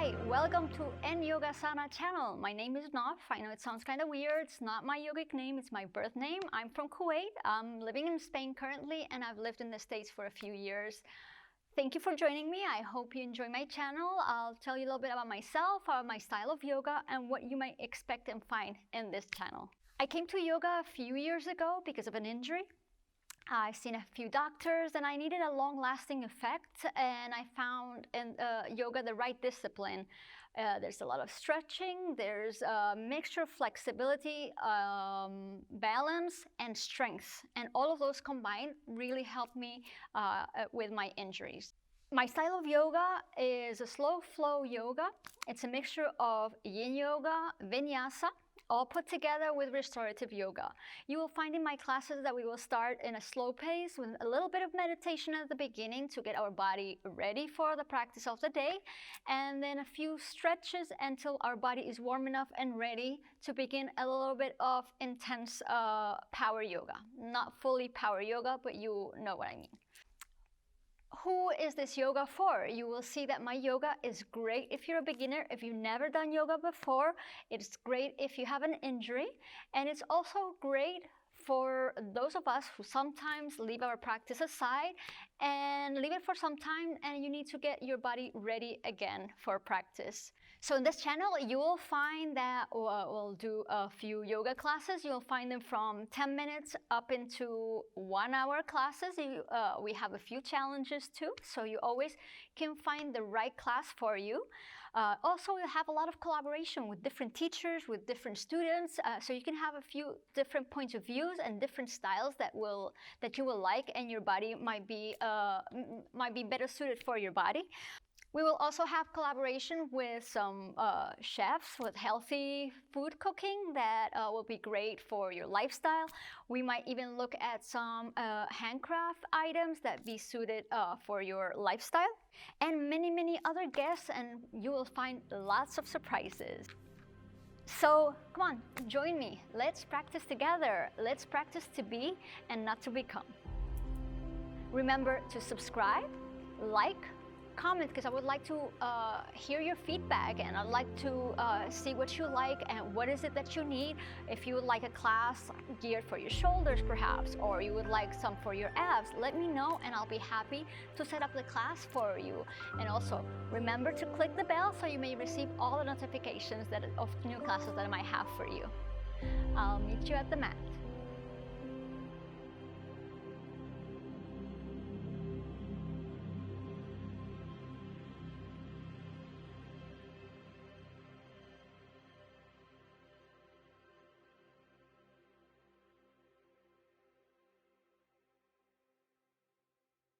Hi, welcome to Nyogasana channel. My name is NOUF. I know it sounds kind of weird. It's not my yogic name, it's my birth name. I'm from Kuwait. I'm living in Spain currently, and I've lived in the States for a few years. Thank you for joining me. I hope you enjoy my channel. I'll tell you a little bit about myself, about my style of yoga, and what you might expect and find in this channel. I came to yoga a few years ago because of an injury. I've seen a few doctors and I needed a long-lasting effect, and I found in yoga the right discipline. There's a lot of stretching, there's a mixture of flexibility, balance, and strength. And all of those combined really helped me with my injuries. My style of yoga is a slow flow yoga. It's a mixture of yin yoga, vinyasa, all put together with restorative yoga. You will find in my classes that we will start in a slow pace with a little bit of meditation at the beginning to get our body ready for the practice of the day, and then a few stretches until our body is warm enough and ready to begin a little bit of intense power yoga. Not fully power yoga, but you know what I mean. Who is this yoga for? You will see that my yoga is great if you're a beginner, if you've never done yoga before. It's great if you have an injury, and it's also great for those of us who sometimes leave our practice aside and leave it for some time, and you need to get your body ready again for practice. So in this channel, you will find that we'll do a few yoga classes. You'll find them from 10 minutes up into 1 hour classes. We have a few challenges too, so you always can find the right class for you. Also, we have a lot of collaboration with different teachers, with different students, so you can have a few different points of views and different styles that you will like, and your body might be better suited for your body. We will also have collaboration with some chefs with healthy food cooking that will be great for your lifestyle. We might even look at some handcraft items that be suited for your lifestyle, and many other guests, and you will find lots of surprises. So come on, join me. Let's practice together. Let's practice to be and not to become. Remember to subscribe, like, comment, because I would like to hear your feedback, and I'd like to see what you like and what is it that you need. If you would like a class geared for your shoulders perhaps, or you would like some for your abs, let me know and I'll be happy to set up the class for you. And also remember to click the bell so you may receive all the notifications of new classes that I might have for you. I'll meet you at the mat.